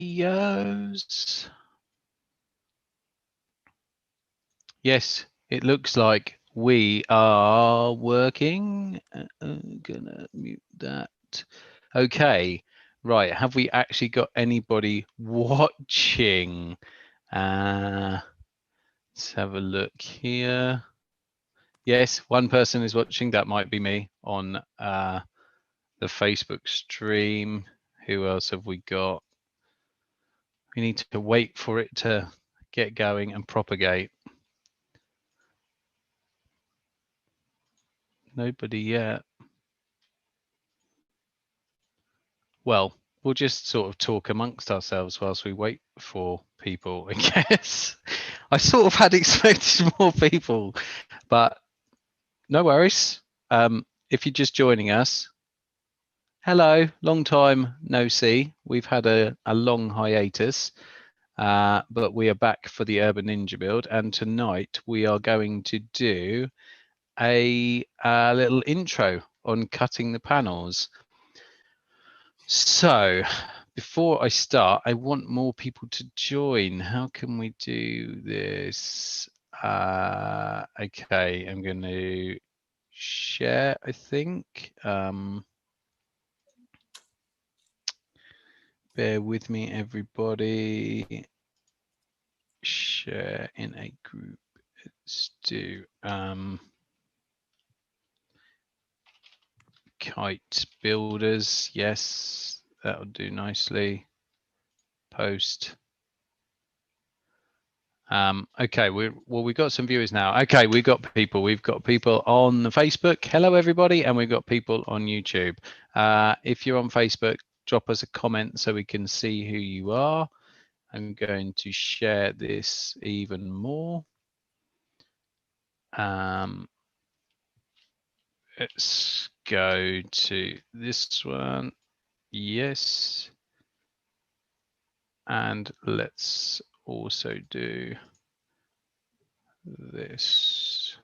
videos. Yes, it looks like we are working. Gonna mute that. Okay, right. Have we actually got anybody watching? Let's have a look here. Yes, one person is watching. That might be me on the Facebook stream. Who else have we got? We need to wait for it to get going and propagate. Nobody yet. Well, we'll just sort of talk amongst ourselves whilst we wait for people, I guess. I sort of had expected more people, but no worries. If you're just joining us, hello, long time no see. We've had a long hiatus, but we are back for the Urban Ninja build, and tonight we are going to do a little intro on cutting the panels. So before I start, I want more people to join. How can we do this? Okay, I'm going to share, I think. Bear with me, everybody. Share in a group. Let's do kite builders. Yes, that'll do nicely. Post. Okay, we got some viewers now. Okay, we've got people. We've got people on Facebook. Hello, everybody, and we've got people on YouTube. If you're on Facebook, drop us a comment so we can see who you are. I'm going to share this even more. Let's go to this one. Yes. And let's also do this.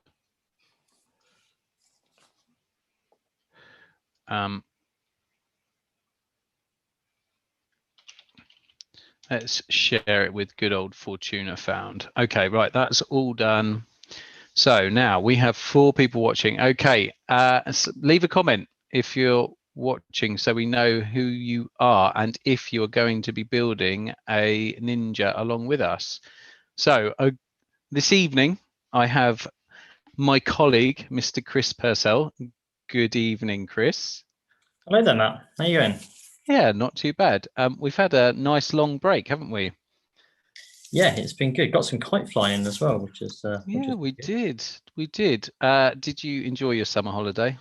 Let's share it with good old Fortuna found. Okay, right, that's all done. So now we have 4 people watching. Okay, leave a comment if you're watching so we know who you are and if you're going to be building a ninja along with us. So this evening I have my colleague, Mr. Chris Purcell. Good evening, Chris. Hello there, Matt. How are you doing? Yeah, not too bad. We've had a nice long break, haven't we? Yeah, it's been good. Got some kite flying as well, which is yeah, we did. We did. Did you enjoy your summer holiday?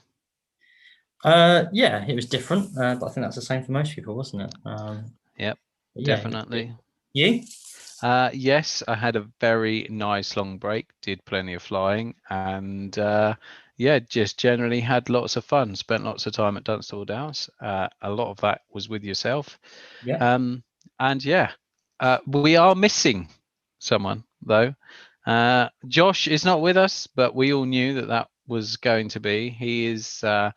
Yeah, it was different, but I think that's the same for most people, wasn't it? Yep, yeah, definitely. You? Yes, I had a very nice long break. Did plenty of flying, and yeah, just generally had lots of fun. Spent lots of time at Dunstall Downs. A lot of that was with yourself. Yeah. And yeah, we are missing someone though. Josh is not with us, but we all knew that that was going to be. He is, I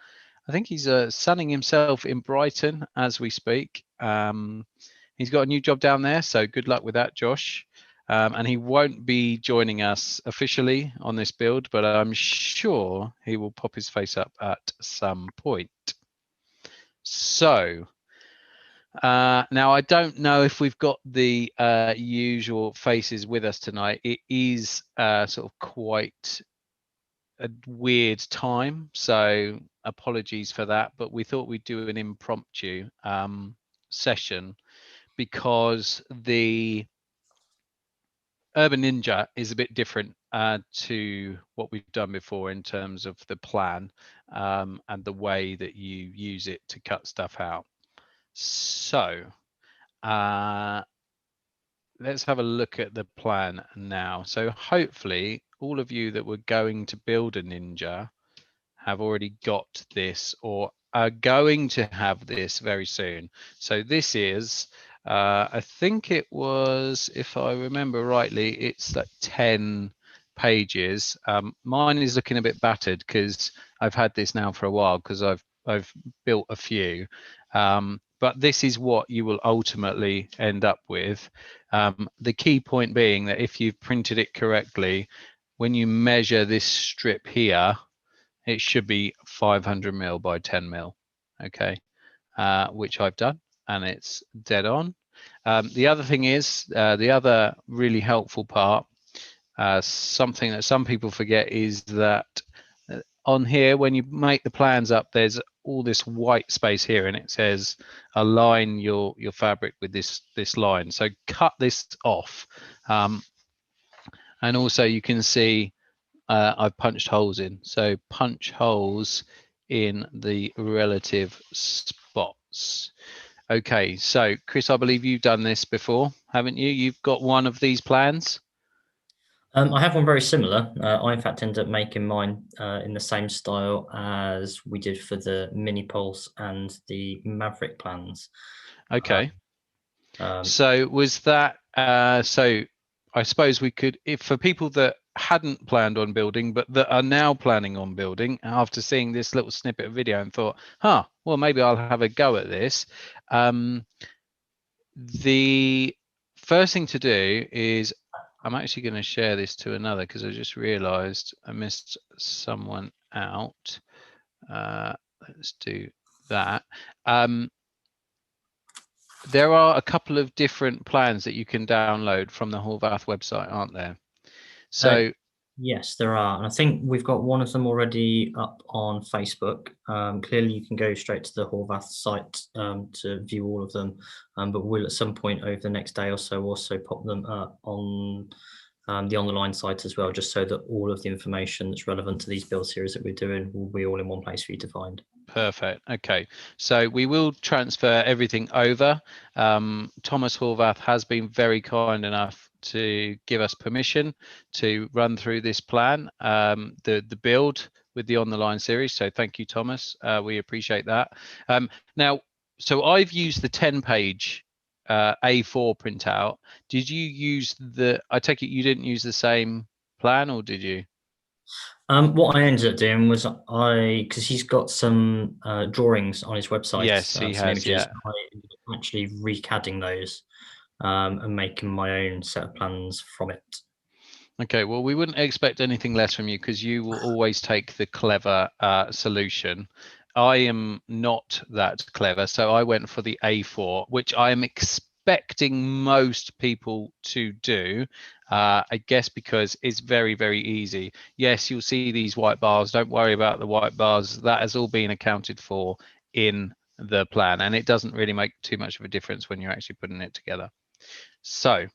think he's sunning himself in Brighton as we speak. He's got a new job down there, so good luck with that, Josh. And he won't be joining us officially on this build, but I'm sure he will pop his face up at some point. So now I don't know if we've got the usual faces with us tonight. It is sort of quite a weird time, so apologies for that, but we thought we'd do an impromptu session because the Urban Ninja is a bit different to what we've done before in terms of the plan and the way that you use it to cut stuff out. So let's have a look at the plan now. So hopefully all of you that were going to build a ninja have already got this or are going to have this very soon. So this is, I think it was, if I remember rightly, it's like 10 pages. Mine is looking a bit battered because I've had this now for a while because I've built a few. but this is what you will ultimately end up with. The key point being that if you've printed it correctly, when you measure this strip here, it should be 500 mil by 10 mil, okay, which I've done, and it's dead on. The other thing is, the other really helpful part, something that some people forget, is that on here, when you make the plans up, there's all this white space here, and it says align your fabric with this line. So cut this off, and also you can see I've punched holes in. So punch holes in the relative spots. Okay, so Chris, I believe you've done this before, haven't you? You've got one of these plans. I have one very similar. I in fact ended up making mine in the same style as we did for the Mini Pulse and the Maverick plans. Okay. So was that so I suppose we could, if for people that hadn't planned on building but that are now planning on building after seeing this little snippet of video and thought, well, maybe I'll have a go at this. The first thing to do is, I'm actually going to share this to another because I just realized I missed someone out. Let's do that. There are a couple of different plans that you can download from the Horvath website, aren't there? So yes, there are, and I think we've got one of them already up on Facebook. Clearly, you can go straight to the Horvath site to view all of them, but we'll at some point over the next day or so also pop them up on the online site as well, just so that all of the information that's relevant to these build series that we're doing will be all in one place for you to find. Perfect. Okay, so we will transfer everything over. Thomas Horvath has been very kind enough to give us permission to run through this plan, the build with the On the Line series. So thank you, Thomas. We appreciate that. Now, so I've used the 10-page A4 printout. Did you use I take it you didn't use the same plan, or did you? What I ended up doing was because he's got some drawings on his website. Yes, he has. Images, Yeah. I ended up actually recadding those and making my own set of plans from it. Okay, well, we wouldn't expect anything less from you because you will always take the clever solution. I am not that clever, so I went for the A4, which I am expecting most people to do. I guess because it's very, very easy. Yes, you'll see these white bars. Don't worry about the white bars. That has all been accounted for in the plan, and it doesn't really make too much of a difference when you're actually putting it together. So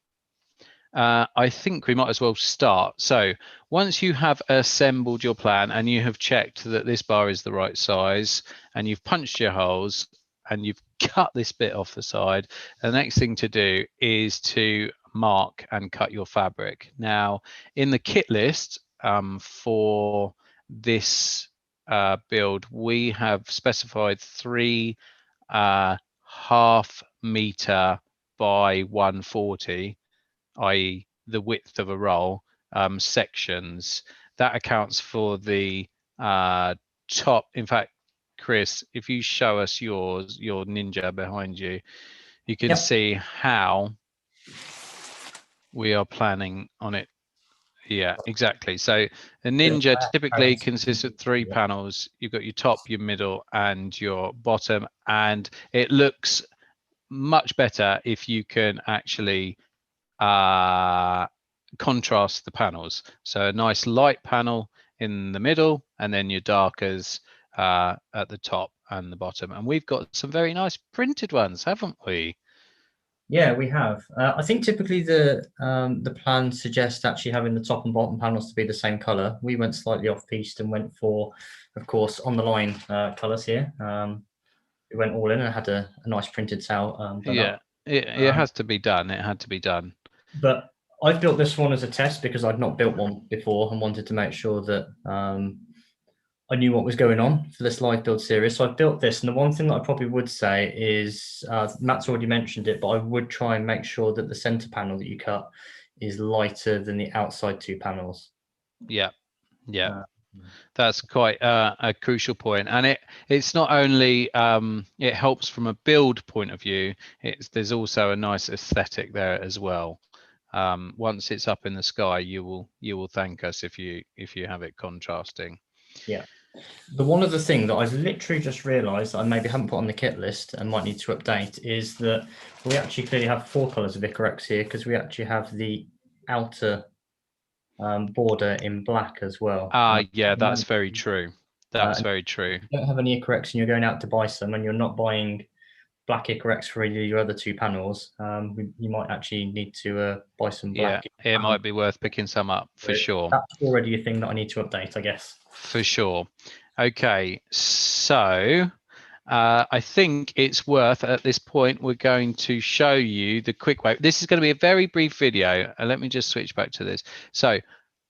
I think we might as well start. So once you have assembled your plan and you have checked that this bar is the right size and you've punched your holes and you've cut this bit off the side, the next thing to do is to mark and cut your fabric. Now, in the kit list for this build, we have specified 3 half-meter by 140, i.e. the width of a roll, sections. That accounts for the top. In fact, Chris, if you show us your Ninja behind you, you can see how we are planning on it. Yeah, exactly. So the Ninja typically consists of 3 panels. You've got your top, your middle, and your bottom, and it looks much better if you can actually contrast the panels. So a nice light panel in the middle, and then your darkers at the top and the bottom. And we've got some very nice printed ones, haven't we? Yeah, we have. I think typically the plan suggests actually having the top and bottom panels to be the same color. We went slightly off piste and went for, of course, On the Line colors here. We went all in and had a nice printed cell. Yeah, it has to be done. It had to be done. But I've built this one as a test because I'd not built one before and wanted to make sure that I knew what was going on for this live build series. So I've built this, and the one thing that I probably would say is, Matt's already mentioned it, but I would try and make sure that the center panel that you cut is lighter than the outside 2 panels. Yeah, yeah. That's quite a crucial point, and it's not only it helps from a build point of view. There's also a nice aesthetic there as well. Once it's up in the sky, you will thank us if you have it contrasting. Yeah. The one other thing that I've literally just realised that I maybe haven't put on the kit list and might need to update is that we actually clearly have 4 colours of Icarex here, because we actually have the outer border in black as well. Yeah, that's very true. That's very true. If you don't have any Icarex and you're going out to buy some and you're not buying black Icarex for your other 2 panels, you might actually need to buy some black. Yeah, it might be worth picking some up for sure. That's already a thing that I need to update, I guess. For sure. Okay, so I think it's worth, at this point, we're going to show you the quick way. This is going to be a very brief video. Let me just switch back to this. So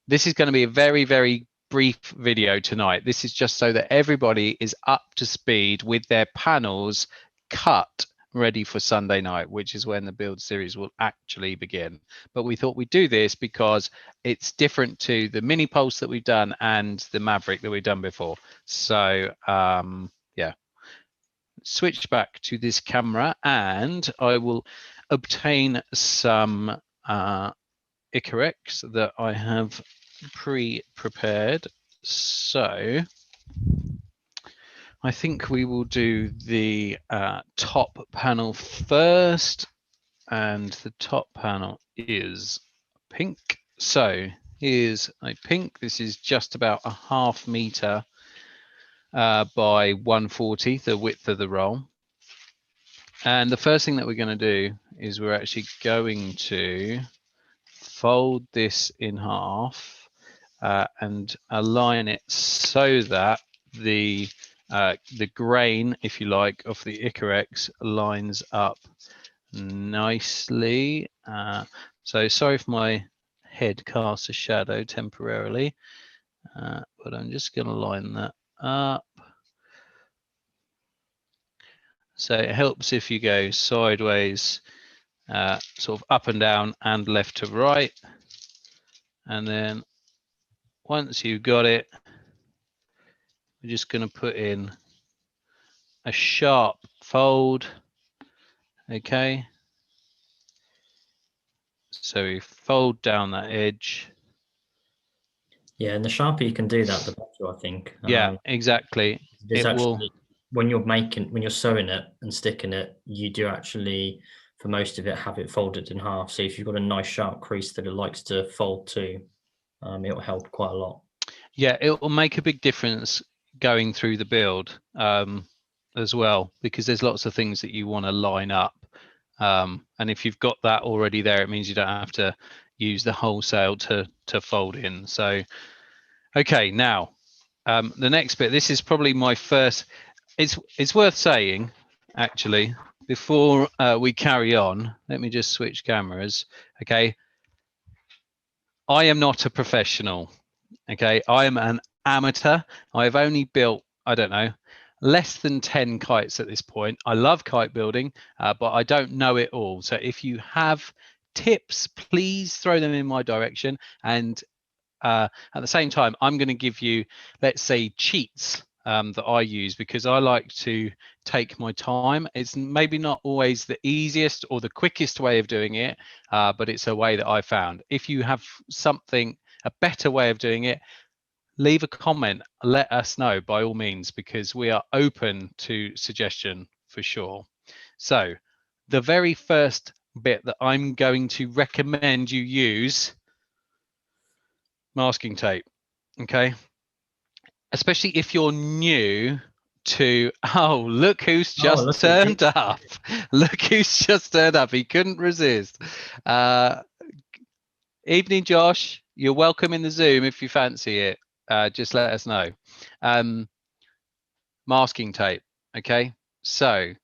this is going to be a very, very brief video tonight. This is just so that everybody is up to speed with their panels cut, ready for Sunday night, which is when the build series will actually begin. But we thought we'd do this because it's different to the mini pulse that we've done and the Maverick that we've done before. So yeah, switch back to this camera and I will obtain some Icarex that I have pre-prepared. So I think we will do the top panel first, and the top panel is pink. So here's a pink. This is just about a 0.5 meter by 140, the width of the roll. And the first thing that we're going to do is we're actually going to fold this in half and align it so that the grain, if you like, of the Icarex lines up nicely. So sorry if my head casts a shadow temporarily, but I'm just going to line that up. So it helps if you go sideways, sort of up and down and left to right. And then once you've got it, we're just going to put in a sharp fold. Okay. So we fold down that edge. Yeah, and the sharper you can do that, the better, I think. Yeah, exactly. It will. When you're sewing it and sticking it, you do actually, for most of it, have it folded in half. So if you've got a nice sharp crease that it likes to fold to, it will help quite a lot. Yeah, it will make a big difference going through the build as well, because there's lots of things that you want to line up. And if you've got that already there, it means you don't have to use the wholesale to fold in. So, okay, now the next bit, this is probably my first. It's worth saying, actually, before we carry on, let me just switch cameras. Okay, I am not a professional. Okay, I am an amateur. I've only built, I don't know, less than 10 kites at this point. I love kite building, but I don't know it all. So if you have tips, please throw them in my direction. And at the same time, I'm going to give you, let's say, cheats that I use, because I like to take my time. It's maybe not always the easiest or the quickest way of doing it, but it's a way that I found. If you have something, a better way of doing it, leave a comment, let us know by all means, because we are open to suggestion for sure. So the very first bit that I'm going to recommend you use, masking tape. Okay, especially if you're new to, oh, look who's just turned up. Look who's just turned up. He couldn't resist. Evening, Josh. You're welcome in the Zoom if you fancy it. Just let us know. Masking tape. Okay, so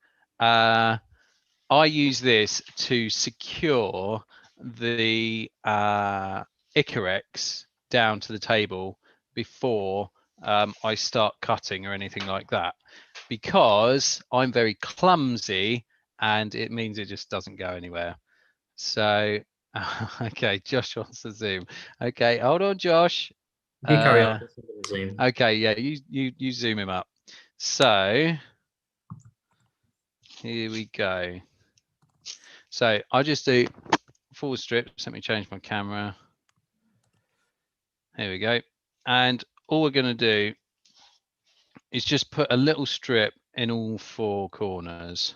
I use this to secure the Icarex down to the table before I start cutting or anything like that, because I'm very clumsy and it means it just doesn't go anywhere. So okay, Josh wants to Zoom. Okay, hold on, Josh. You carry on. Zoom. Okay, yeah, you zoom him up. So here we go. So I just do full strips. Let me change my camera. Here we go. And all we're going to do is just put a little strip in all 4 corners.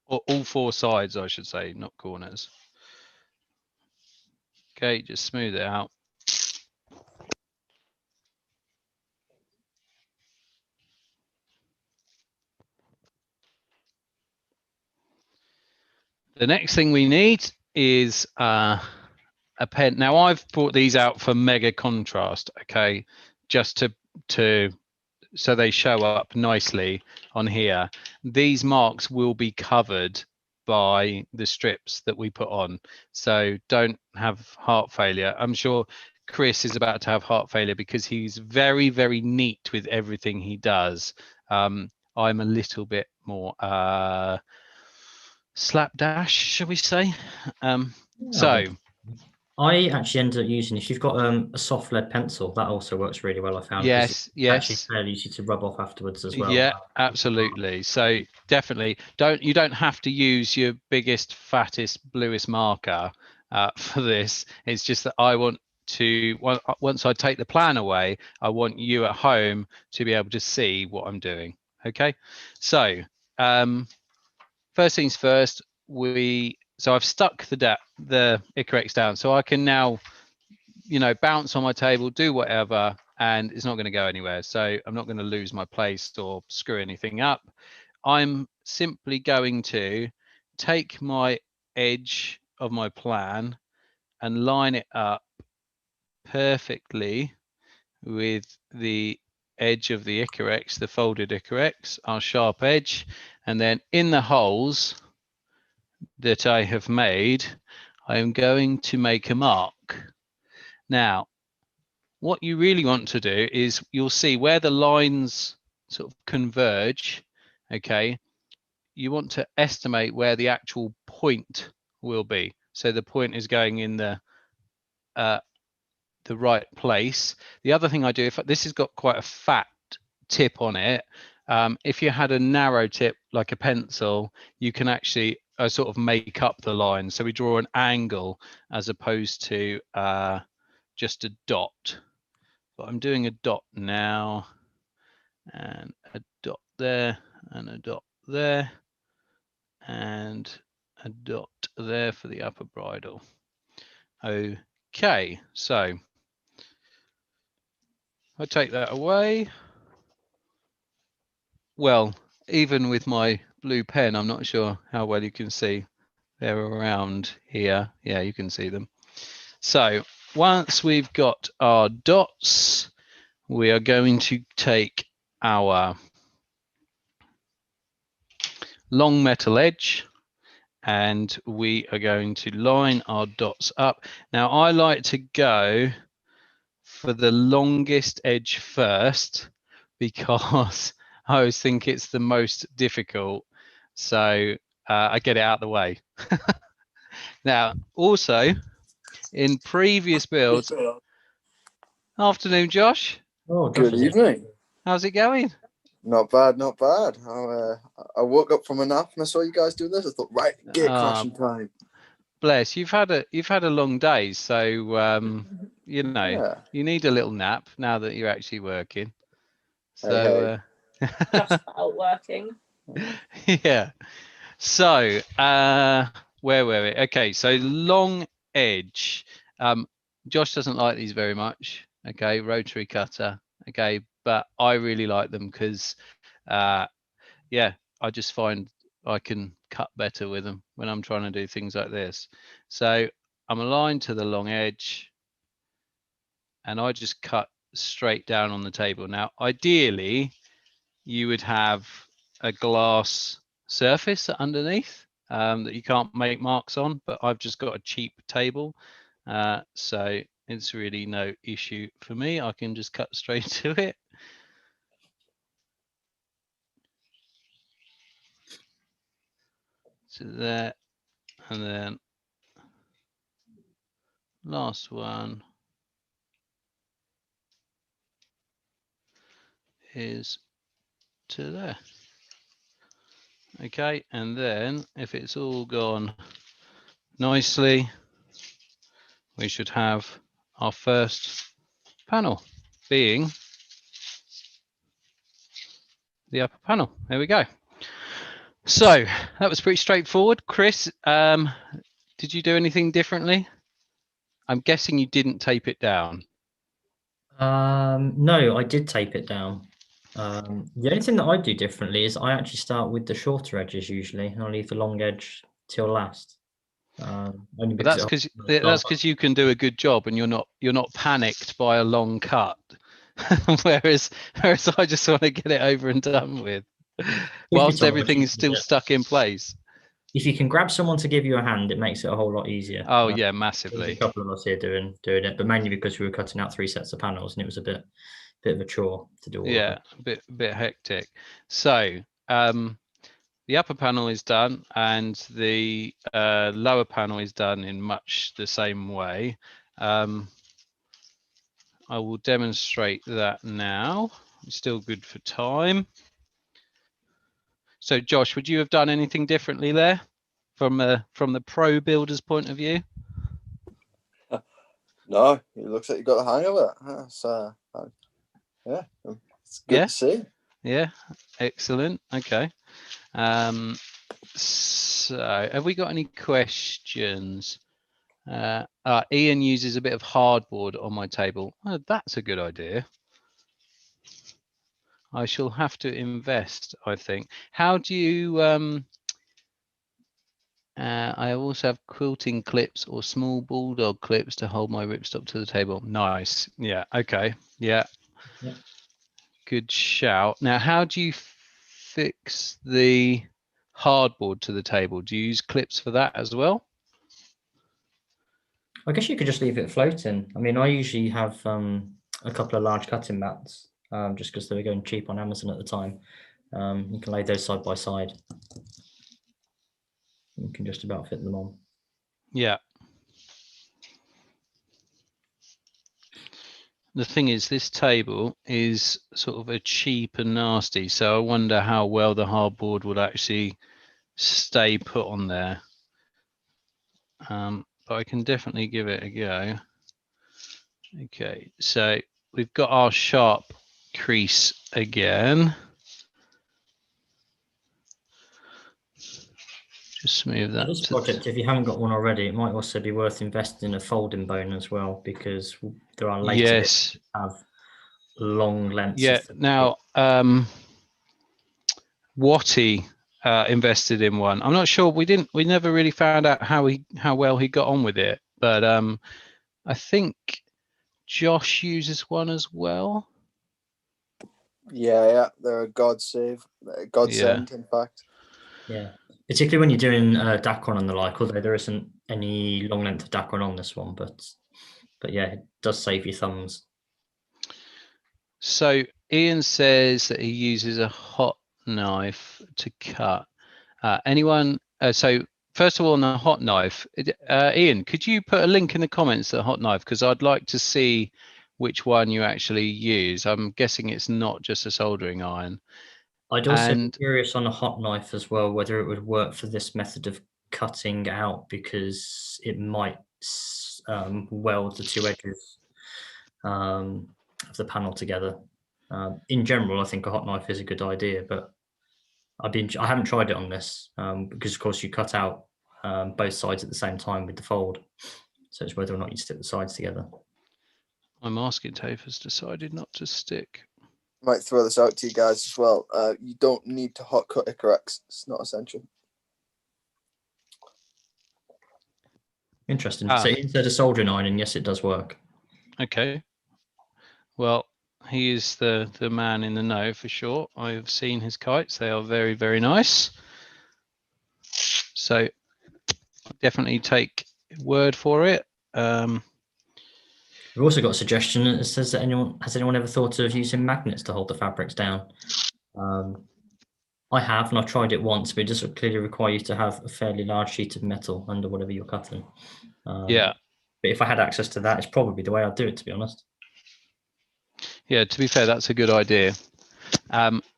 Or all 4 sides, I should say, not corners. Okay, just smooth it out. The next thing we need is a pen. Now I've brought these out for mega contrast, okay, just to so they show up nicely on here. These marks will be covered by the strips that we put on, so don't have heart failure. I'm sure Chris is about to have heart failure because he's very, very neat with everything he does. I'm a little bit more slapdash, shall we say? So I actually ended up using, if you've got a soft lead pencil, that also works really well, I found. yes, Actually fairly easy to rub off afterwards as well. Yeah, absolutely. So definitely you don't have to use your biggest, fattest, bluest marker for this. It's just that I want to, once I take the plan away, I want you at home to be able to see what I'm doing. Okay, so first things first, so I've stuck the Icarex down, so I can now, you know, bounce on my table, do whatever, and it's not going to go anywhere. So I'm not going to lose my place or screw anything up. I'm simply going to take my edge of my plan and line it up perfectly with the edge of the Icarex, the folded Icarex, our sharp edge, and then in the holes that I have made, I am going to make a mark. Now, what you really want to do is you'll see where the lines sort of converge, okay, you want to estimate where the actual point will be. So the point is going in the right place. The other thing I do, if this has got quite a fat tip on it, if you had a narrow tip like a pencil, you can actually sort of make up the line. So we draw an angle as opposed to just a dot. But I'm doing a dot now, and a dot there, and a dot there, and a dot there for the upper bridle. Okay, so I take that away. Well, even with my blue pen, I'm not sure how well you can see. They're around here. Yeah, you can see them. So once we've got our dots, we are going to take our long metal edge and we are going to line our dots up. Now I like to go for the longest edge first because I always think it's the most difficult. So I get it out of the way. Now, also in previous builds, afternoon, Josh. Oh, Good evening. How's it going? Not bad, not bad. I woke up from a nap and I saw you guys doing this. I thought, right, get crashing time. Bless, you've had a long day, so you know, Yeah. you need a little nap now that you're actually working. Hey, So Just out working. yeah. So where were we? Okay, so long edge. Josh doesn't like these very much. Okay, rotary cutter. Okay, but I really like them because yeah, I just find I can cut better with them when I'm trying to do things like this. So I'm aligned to the long edge and I just cut straight down on the table. Now, ideally, you would have a glass surface underneath that you can't make marks on, but I've just got a cheap table. So it's really no issue for me. I can just cut straight to it. So there, and then last one is to there. Okay, and then if it's all gone nicely, we should have our first panel being the upper panel. There we go. So that was pretty straightforward. Chris, did you do anything differently? I'm guessing you didn't tape it down. No, I did tape it down. The only thing that I do differently is I actually start with the shorter edges usually, and I leave the long edge till last. Only But because that's because you can do a good job and you're not panicked by a long cut. whereas I just want to get it over and done with, whilst everything is still stuck in place. If you can grab someone to give you a hand, it makes it a whole lot easier. Oh yeah, massively. There's a couple of us here doing it, but mainly because we were cutting out 3 sets of panels and it was a bit of a chore to do all yeah, of it. a bit hectic. So the upper panel is done and the lower panel is done in much the same way. I will demonstrate that now. It's still good for time. So Josh, would you have done anything differently there from the pro builder's point of view? No, it looks like you got the hang of it. That's, yeah, it's good to see. Yeah, excellent. Okay. So have we got any questions? Ian uses a bit of hardboard on my table. Oh, that's a good idea. I shall have to invest, I think. How do you I also have quilting clips or small bulldog clips to hold my ripstop to the table. Nice. Yeah. Okay. Yeah. Good shout. Now, how do you fix the hardboard to the table? Do you use clips for that as well? I guess you could just leave it floating. I mean, I usually have a couple of large cutting mats, just because they were going cheap on Amazon at the time. You can lay those side by side. You can just about fit them on. Yeah. The thing is, this table is sort of a cheap and nasty, so I wonder how well the hardboard would actually stay put on there. But I can definitely give it a go. Okay, so we've got our sharp crease again. Just smooth that. This project, if you haven't got one already, it might also be worth investing in a folding bone as well, because there are later bits that have long lengths. Yeah. Now, Watty invested in one. I'm not sure. We never really found out how well he got on with it, but I think Josh uses one as well. Yeah, they're a godsend, in fact. Yeah, particularly when you're doing Dacron and the like, although there isn't any long length of Dacron on this one, but yeah, it does save your thumbs. So Ian says that he uses a hot knife to cut. Anyone? So first of all, on the hot knife, Ian, could you put a link in the comments to the hot knife, because I'd like to see which one you actually use. I'm guessing it's not just a soldering iron. I'd also be curious on a hot knife as well, whether it would work for this method of cutting out, because it might weld the 2 edges of the panel together. In general, I think a hot knife is a good idea, but I haven't tried it on this because, of course, you cut out both sides at the same time with the fold. So it's whether or not you stick the sides together. My masking tape has decided not to stick. Might throw this out to you guys as well. You don't need to hot cut Icarex. It's not essential. Interesting. So instead of soldering iron, and yes, it does work. Okay. Well, he is the man in the know for sure. I have seen his kites. They are very, very nice. So definitely take word for it. We've also got a suggestion that says that has anyone ever thought of using magnets to hold the fabrics down? I have, and I've tried it once, but it does clearly require you to have a fairly large sheet of metal under whatever you're cutting. Yeah. But if I had access to that, it's probably the way I'd do it, to be honest. Yeah, to be fair, that's a good idea.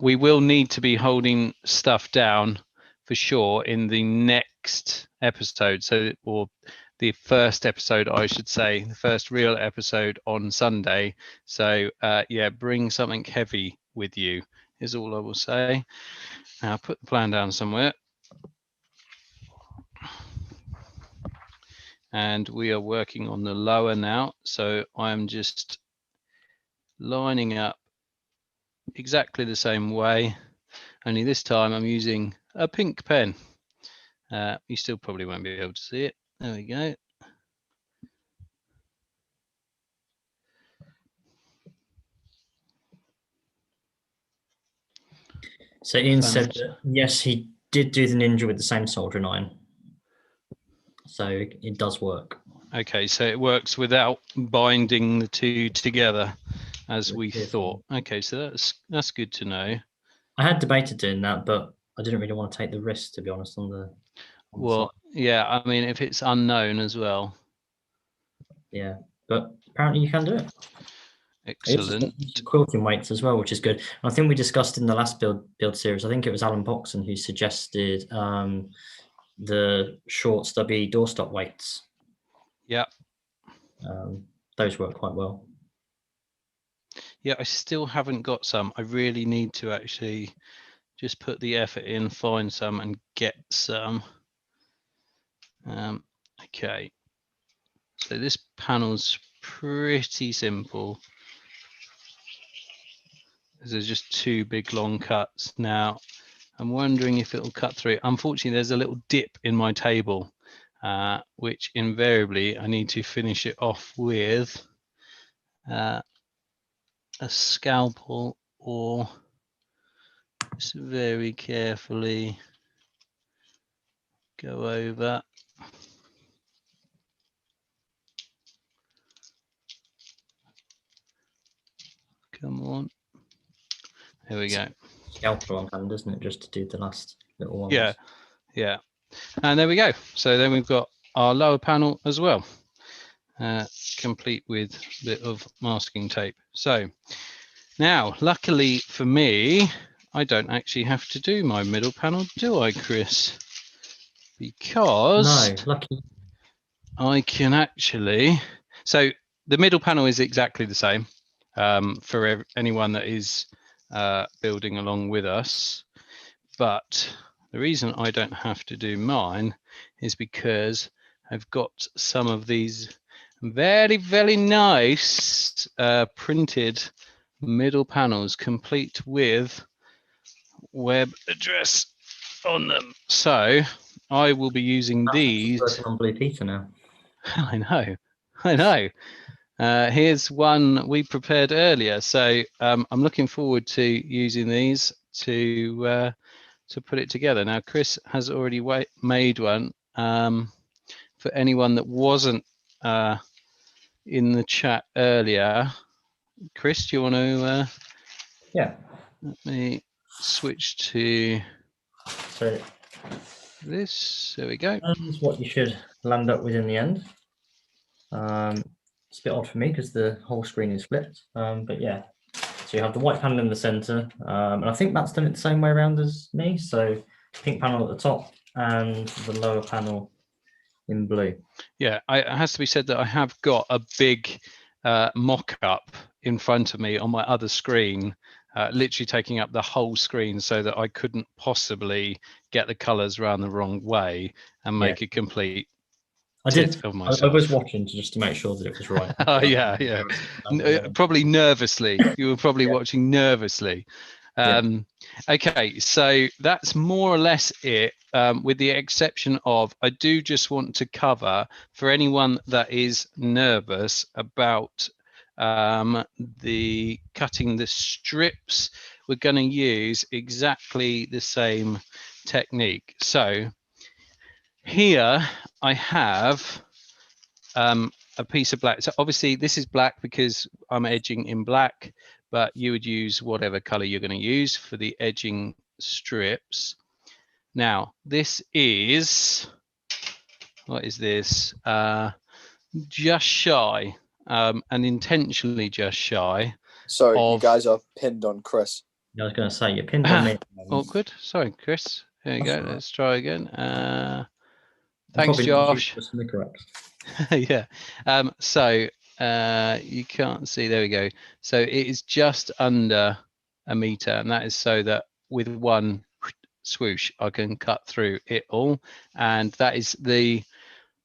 We will need to be holding stuff down for sure in the next episode. Or the first episode, I should say, the first real episode on Sunday. So yeah, bring something heavy with you is all I will say. Now put the plan down somewhere. And we are working on the lower now. So I'm just lining up exactly the same way, only this time I'm using a pink pen. You still probably won't be able to see it. There we go. So Ian said that, yes, he did do the Ninja with the same soldering iron. So it does work. Okay, so it works without binding the two together as we thought. Okay, so that's good to know. I had debated doing that, but I didn't really want to take the risk, to be honest, on the well, yeah, I mean, if it's unknown as well. Yeah, but apparently you can do it. Excellent. Quilting weights as well, which is good. I think we discussed in the last build series, I think it was Alan Boxon who suggested the short stubby doorstop weights. Yeah. Those work quite well. Yeah, I still haven't got some. I really need to actually just put the effort in, find some and get some. Okay. So this panel's pretty simple. There's just two big long cuts. Now, I'm wondering if it'll cut through. Unfortunately, there's a little dip in my table, which invariably I need to finish it off with a scalpel or just very carefully go over. Come on. Here we go. Scalpel on hand, isn't it? Just to do the last little ones. Yeah, yeah. And there we go. So then we've got our lower panel as well, complete with a bit of masking tape. So now, luckily for me, I don't actually have to do my middle panel, do I, Chris? Because no, lucky. I can actually, so the middle panel is exactly the same for anyone that is building along with us. But the reason I don't have to do mine is because I've got some of these very, very nice printed middle panels complete with web address on them. So I will be using these. Working on Blue Peter now. I know. Here's one we prepared earlier. So I'm looking forward to using these to put it together. Now, Chris has already made one. For anyone that wasn't in the chat earlier, Chris, do you want to? Yeah. Let me switch to this. There we go. That's what you should land up with in the end. It's a bit odd for me because the whole screen is flipped. But yeah, so you have the white panel in the center, and I think that's done it the same way around as me. So pink panel at the top and the lower panel in blue. Yeah, it has to be said that I have got a big mock-up in front of me on my other screen, literally taking up the whole screen so that I couldn't possibly get the colors around the wrong way and make a complete of myself. I was watching just to make sure that it was right. Oh yeah. Probably nervously. You were probably watching nervously. Okay, so that's more or less it, with the exception of I do just want to cover for anyone that is nervous about the cutting the strips. We're going to use exactly the same technique. So here I have a piece of black. So obviously this is black because I'm edging in black, but you would use whatever color you're going to use for the edging strips. Now this is, what is this? just shy, and intentionally just shy. So you of guys are pinned on Chris. I was going to say, you're pinned on me. Awkward. Sorry, Chris. There you That's go. all right. Let's try again. I'm Thanks, probably not Josh. used to the correct. Yeah. So you can't see. There we go. So it is just under a meter, and that is so that with one swoosh I can cut through it all, and that is the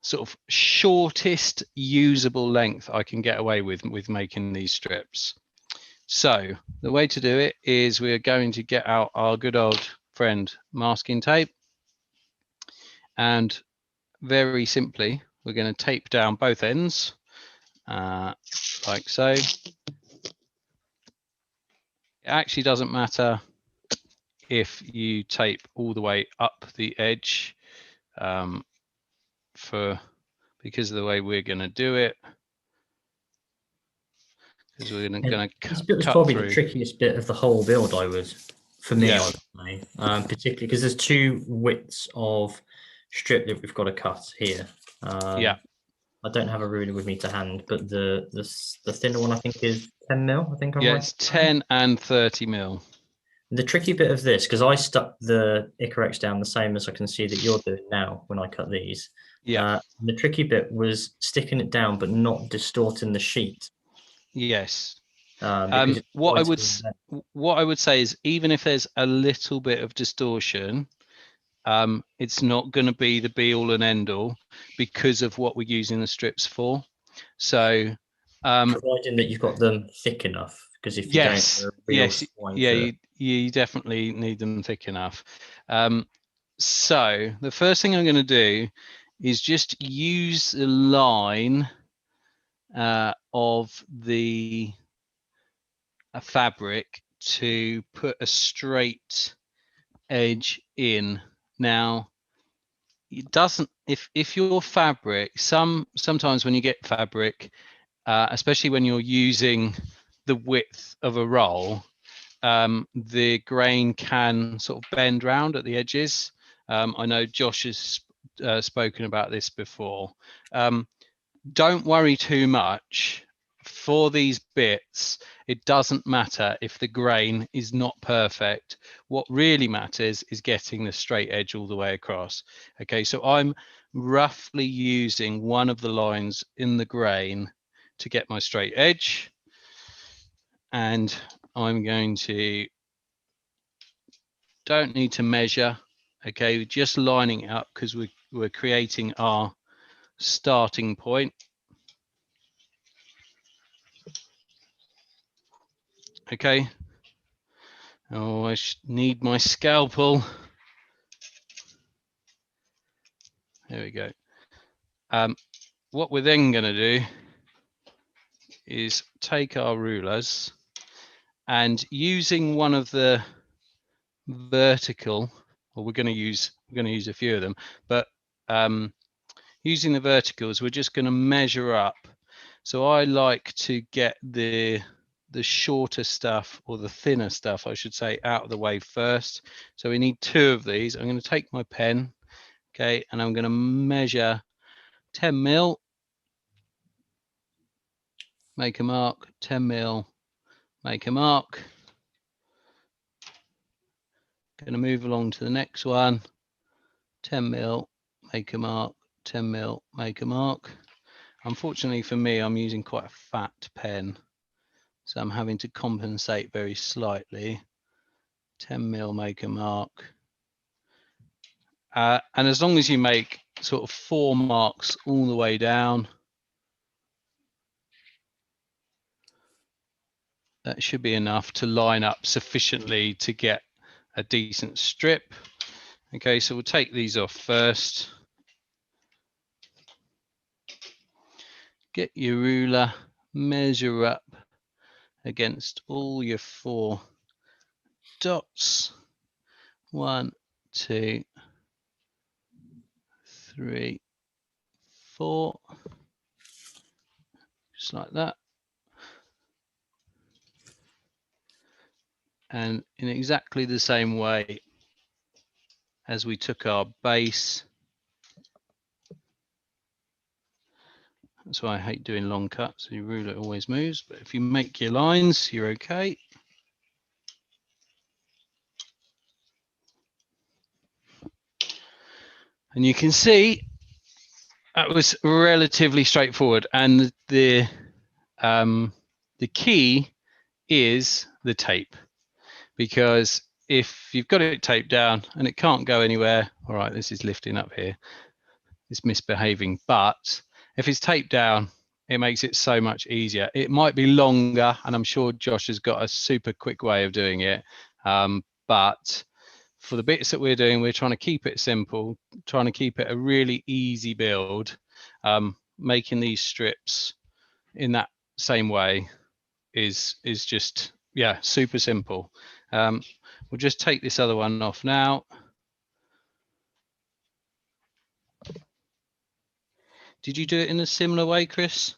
sort of shortest usable length I can get away with making these strips. So the way to do it is we're going to get out our good old friend masking tape, and very simply we're going to tape down both ends like so. It actually doesn't matter if you tape all the way up the edge because of the way we're going to do it, because we're going to this bit was cut probably through. the trickiest bit of the whole build. I would say, particularly because there's two widths of strip that we've got to cut here. Yeah. I don't have a ruler with me to hand, but the thinner one I think is 10 mil. I think I'm right. It's 10 and 30 mil. The tricky bit of this, because I stuck the Icarex down the same as I can see that you're doing now when I cut these. Yeah. The tricky bit was sticking it down but not distorting the sheet. Yes. What I would say is, even if there's a little bit of distortion, it's not going to be the be all and end all because of what we're using the strips for. So providing that you've got them thick enough, because if you're going for a real you definitely need them thick enough. So the first thing I'm going to do is just use the line of the fabric to put a straight edge in. Now it doesn't, if your fabric, sometimes when you get fabric, especially when you're using the width of a roll, the grain can sort of bend round at the edges. I know Josh has spoken about this before. Don't worry too much. For these bits, it doesn't matter if the grain is not perfect. What really matters is getting the straight edge all the way across. Okay, so I'm roughly using one of the lines in the grain to get my straight edge, and I'm going to, don't need to measure. Okay, we're just lining it up because we're creating our starting point. Okay. Oh, I need my scalpel. There we go. What we're then going to do is take our rulers, and using one of the vertical, well, we're going to use a few of them, but using the verticals, we're just going to measure up. So I like to get the shorter stuff, or the thinner stuff I should say, out of the way first. So we need two of these. I'm going to take my pen, okay, and I'm going to measure 10 mil, make a mark, 10 mil, make a mark. Going to move along to the next one, 10 mil, make a mark, 10 mil, make a mark. Unfortunately for me, I'm using quite a fat pen, so I'm having to compensate very slightly. 10 mil, make a mark. And as long as you make sort of 4 marks all the way down, that should be enough to line up sufficiently to get a decent strip. Okay, so we'll take these off first. Get your ruler, measure up against all your 4 dots. 1, 2, 3, 4, just like that. And in exactly the same way as we took our base, That's why I hate doing long cuts. Your ruler always moves, but if you make your lines, you're okay. And you can see that was relatively straightforward. And the key is the tape, because if you've got it taped down and it can't go anywhere, all right, this is lifting up here, it's misbehaving. But if it's taped down, it makes it so much easier. It might be longer, and I'm sure Josh has got a super quick way of doing it. But for the bits that we're doing, we're trying to keep it simple, trying to keep it a really easy build. Making these strips in that same way is just, yeah, super simple. We'll just take this other one off now. Did you do it in a similar way, Chris?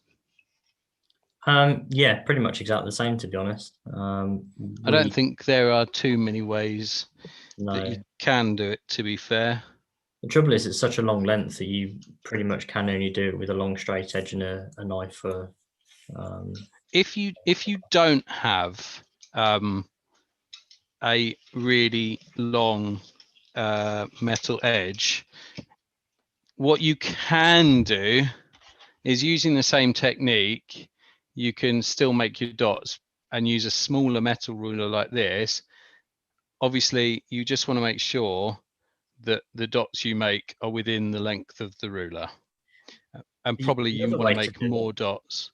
Yeah, pretty much exactly the same, to be honest. I don't think there are too many ways that you can do it, to be fair. The trouble is, it's such a long length that you pretty much can only do it with a long straight edge and a knife. If you don't have a really long metal edge, what you can do is, using the same technique, you can still make your dots and use a smaller metal ruler like this. Obviously, you just want to make sure that the dots you make are within the length of the ruler, and probably you want to make more dots.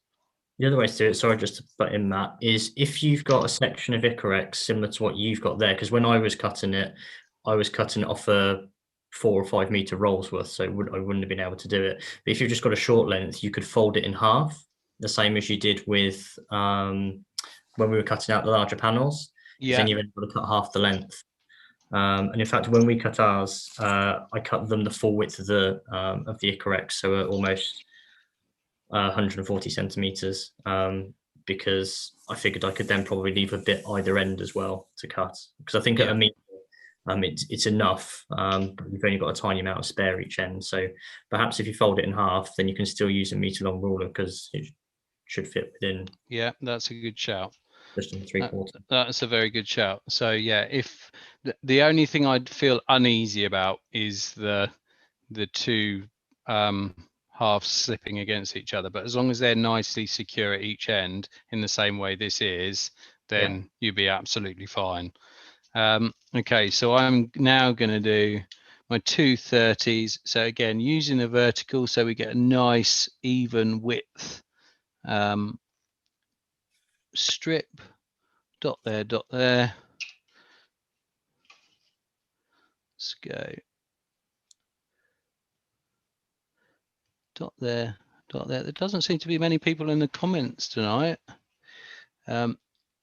The other way to do it, sorry, just to put in that, is if you've got a section of Icarex similar to what you've got there, because when I was cutting it off a 4 or 5 meter rolls worth, so I wouldn't have been able to do it. But if you've just got a short length, you could fold it in half, the same as you did with when we were cutting out the larger panels. Yeah. Then you've got to cut half the length. And in fact, when we cut ours, I cut them the full width of the Icarex, so almost 140 centimeters, because I figured I could then probably leave a bit either end as well to cut, because I think at a meter, it's enough, but you've only got a tiny amount of spare each end. So perhaps if you fold it in half, then you can still use a meter long ruler, because it should fit within. Yeah, that's a good shout. Just in 3/4. That's a very good shout. So yeah, if the only thing I'd feel uneasy about is the two halves slipping against each other, but as long as they're nicely secure at each end in the same way this is, then you'll be absolutely fine. Okay, so I'm now going to do my 230s. So again, using the vertical, so we get a nice even width strip. Dot there, dot there. Let's go. Dot there, dot there. There doesn't seem to be many people in the comments tonight.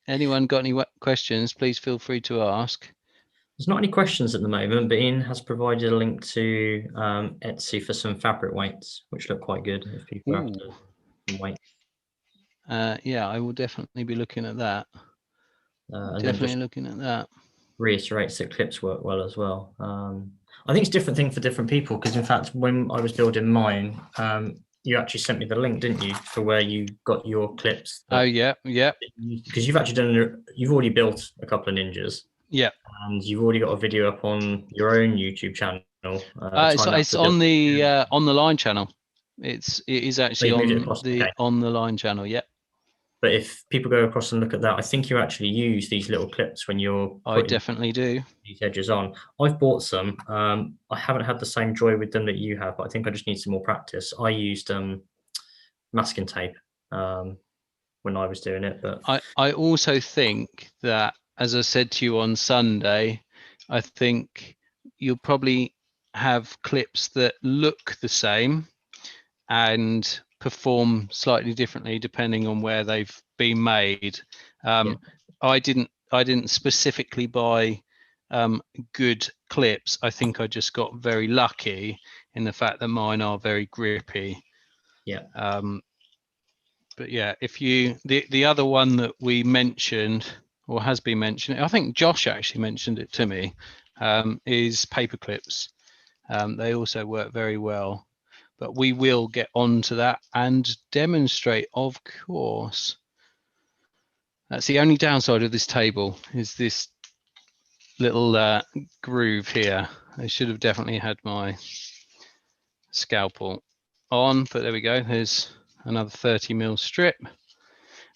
Anyone got any questions? Please feel free to ask. There's not any questions at the moment, but Ian has provided a link to Etsy for some fabric weights, which look quite good if people have to weight. Yeah, I will definitely be looking at that. Definitely looking at that. Reiterates that clips work well as well. I think it's a different thing for different people, because in fact, when I was building mine, you actually sent me the link, didn't you, for where you got your clips? Oh yeah, yeah. Because you've actually you've already built a couple of Ninjas. Yeah. And you've already got a video up on your own YouTube channel. It's on the line channel. It is actually on the line channel. Yeah. But if people go across and look at that, I think you actually use these little clips when you're I definitely do these edges on. I've bought some. I haven't had the same joy with them that you have, but I think I just need some more practice. I used masking tape when I was doing it. But I also think that, as I said to you on Sunday, I think you'll probably have clips that look the same and perform slightly differently depending on where they've been made. I didn't specifically buy good clips. I think I just got very lucky in the fact that mine are very grippy. Yeah. But yeah, if you the other one that we mentioned, or has been mentioned, I think Josh actually mentioned it to me, is paper clips. They also work very well. but we will get onto that and demonstrate, of course. That's the only downside of this table, is this little groove here. I should have definitely had my scalpel on, but there we go. There's another 30mm strip,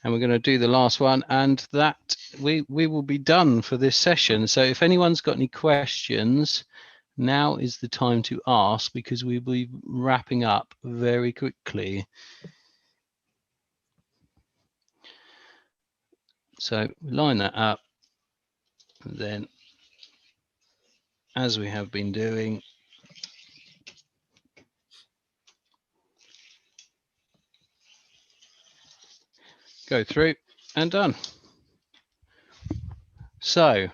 and we're going to do the last one, and that we will be done for this session. So if anyone's got any questions, now is the time to ask, because we'll be wrapping up very quickly. So line that up, and then, as we have been doing, go through and done. So,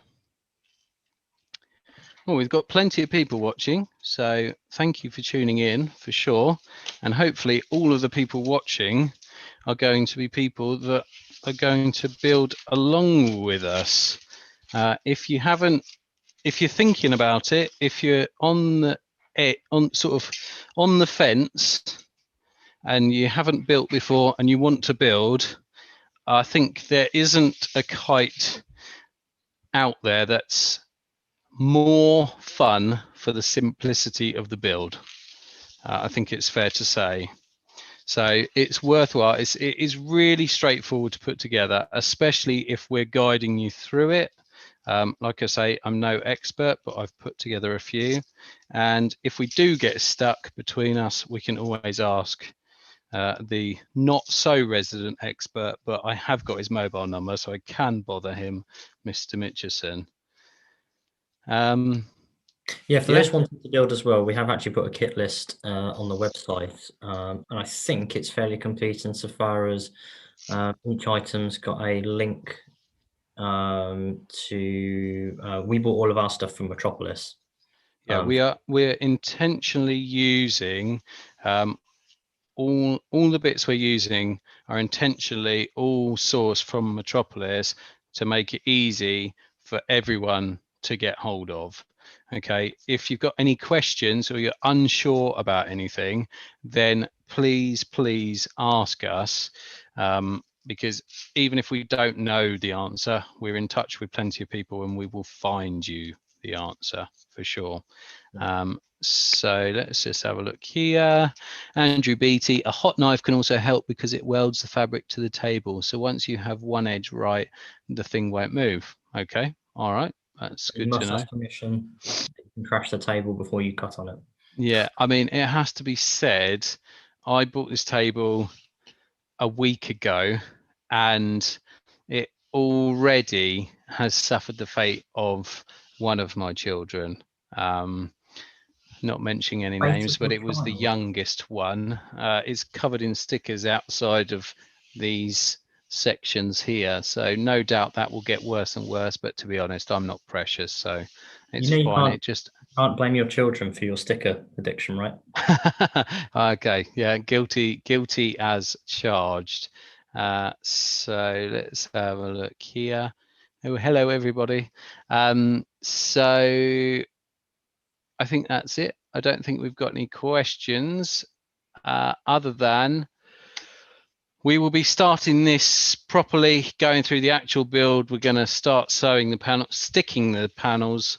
well, we've got plenty of people watching, so thank you for tuning in, for sure. And hopefully all of the people watching are going to be people that are going to build along with us. If you're thinking about it, if you're on the fence and you haven't built before and you want to build, I think there isn't a kite out there that's more fun for the simplicity of the build. I think it's fair to say. So it's worthwhile. It is really straightforward to put together, especially if we're guiding you through it. Like I say, I'm no expert, but I've put together a few. And if we do get stuck between us, we can always ask the not so resident expert, but I have got his mobile number, so I can bother him, Mr. Mitchison. Yeah, for those wanting to build as well, we have actually put a kit list on the website, and I think it's fairly complete insofar as each item's got a link to. We bought all of our stuff from Metropolis. Yeah, we're intentionally using all the bits we're using are intentionally all sourced from Metropolis to make it easy for everyone to get hold of. Okay, if you've got any questions or you're unsure about anything, then please ask us, because even if we don't know the answer, we're in touch with plenty of people and we will find you the answer for sure. So let's just have a look here. Andrew Beatty, a hot knife can also help because it welds the fabric to the table. So once you have one edge right, the thing won't move. Okay, all right, that's good to know. You must have permission. You can crash the table before you cut on it. Yeah, I mean, it has to be said, I bought this table a week ago and it already has suffered the fate of one of my children. Not mentioning any names, but it was the youngest one. It's covered in stickers outside of these sections here, so no doubt that will get worse and worse, but to be honest, I'm not precious, so it's fine. It just can't blame your children for your sticker addiction, right? Okay, yeah, guilty as charged. So let's have a look here. Oh, hello everybody. So I think that's it. I don't think we've got any questions other than we will be starting this properly, going through the actual build. We're going to start sewing the panel, sticking the panels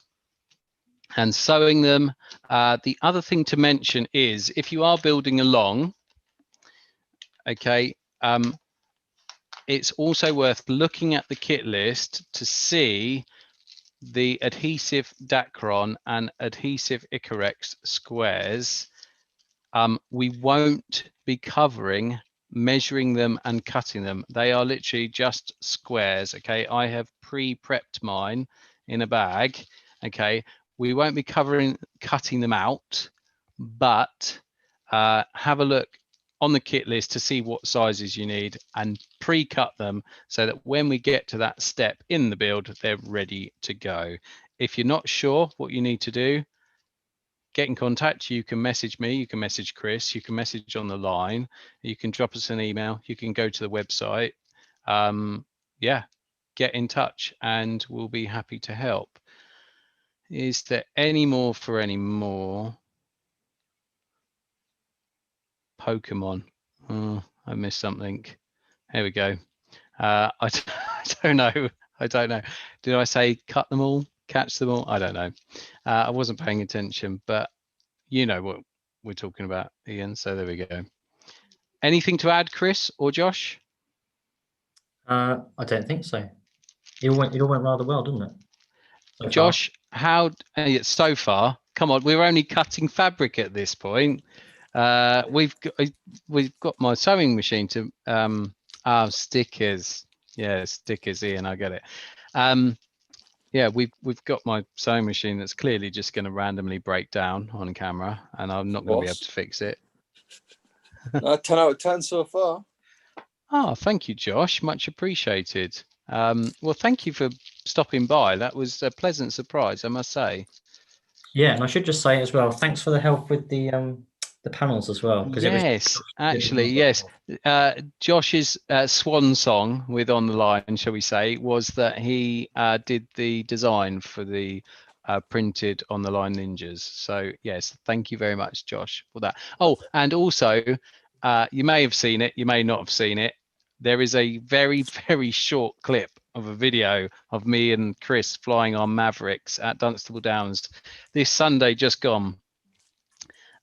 and sewing them. The other thing to mention is if you are building along, okay, it's also worth looking at the kit list to see the adhesive Dacron and adhesive Icarex squares. We won't be covering measuring them and cutting them. They are literally just squares. Okay, I have pre-prepped mine in a bag. Okay, we won't be cutting them out, but have a look on the kit list to see what sizes you need and pre-cut them so that when we get to that step in the build, they're ready to go. If you're not sure what you need to do, get in contact. You can message me, you can message Chris, you can message on the line, you can drop us an email, you can go to the website. Yeah, get in touch and we'll be happy to help. Is there any more for any more? Pokemon. Oh, I missed something. Here we go. I don't know. I don't know. Did I say cut them all, catch them all? I don't know. I wasn't paying attention, but you know what we're talking about, Ian. So there we go. Anything to add, Chris or Josh? I don't think so. It all went rather well, didn't it? So Josh, how so far? Come on, we're only cutting fabric at this point. We've got my sewing machine to stickers. Yeah, stickers, Ian, I get it. Yeah, we've got my sewing machine that's clearly just going to randomly break down on camera, and I'm not going to be able to fix it. 10 out of 10 so far. Oh, thank you, Josh. Much appreciated. Well, thank you for stopping by. That was a pleasant surprise, I must say. Yeah, and I should just say as well, thanks for the help with the panels as well. Yes, actually, yes. Josh's swan song with On the Line, shall we say, was that he did the design for the printed On the Line ninjas. So yes, thank you very much, Josh, for that. Oh, and also, you may have seen it, you may not have seen it. There is a very, very short clip of a video of me and Chris flying our Mavericks at Dunstable Downs this Sunday just gone.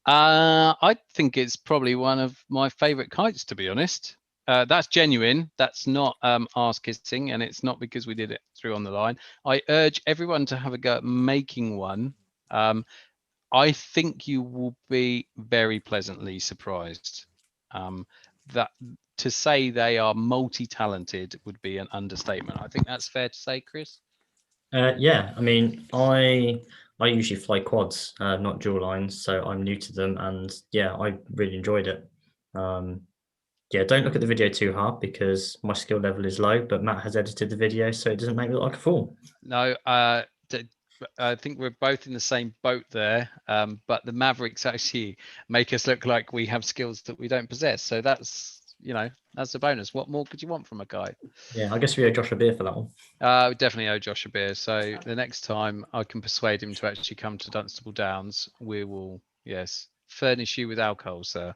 I think it's probably one of my favorite kites, to be honest. That's genuine. That's not arse kissing, and it's not because we did it through On the Line. I urge everyone to have a go at making one. I think you will be very pleasantly surprised. That to say they are multi-talented would be an understatement. I think that's fair to say, Chris. Yeah, I mean, I usually fly quads, not dual lines, so I'm new to them, and yeah, I really enjoyed it. Yeah, don't look at the video too hard because my skill level is low, but Matt has edited the video, so it doesn't make me look like a fool. No, I think we're both in the same boat there, but the Mavericks actually make us look like we have skills that we don't possess. So that's, you know, that's a bonus. What more could you want from a guy? Yeah, I guess we owe Josh a beer for that one. Definitely owe Josh a beer. So the next time I can persuade him to actually come to Dunstable Downs, we will, yes, furnish you with alcohol, sir.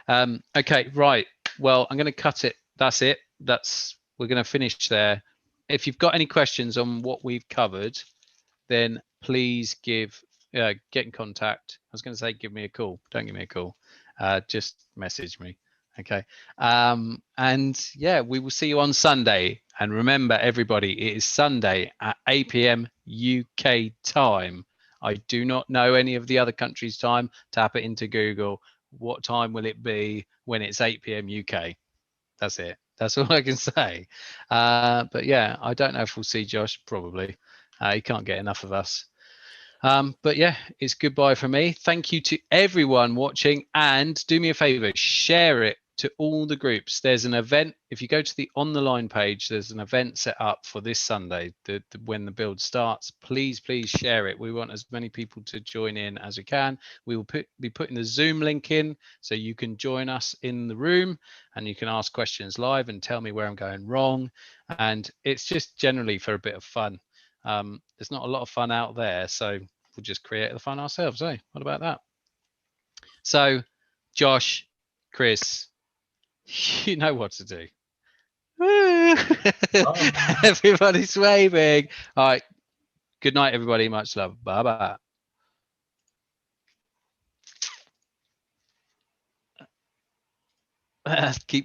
Okay, right. Well, I'm going to cut it. That's it. We're going to finish there. If you've got any questions on what we've covered, then please get in contact. I was going to say give me a call. Don't give me a call. Just message me. Okay. And yeah, we will see you on Sunday. And remember, everybody, it is Sunday at 8 p.m. UK time. I do not know any of the other countries' time. Tap it into Google. What time will it be when it's 8 p.m. UK? That's it. That's all I can say. But yeah, I don't know if we'll see Josh. Probably. He can't get enough of us. But yeah, it's goodbye from me. Thank you to everyone watching, and do me a favor, share it to all the groups. There's an event. If you go to the On the Line page, there's an event set up for this Sunday, when the build starts. Please share it. We want as many people to join in as we can. We will be putting the Zoom link in so you can join us in the room and you can ask questions live and tell me where I'm going wrong. And it's just generally for a bit of fun. There's not a lot of fun out there, so we'll just create the fun ourselves. What about that? So, Josh, Chris, you know what to do. Everybody's waving. All right. Good night, everybody. Much love. Bye bye. Keep waving.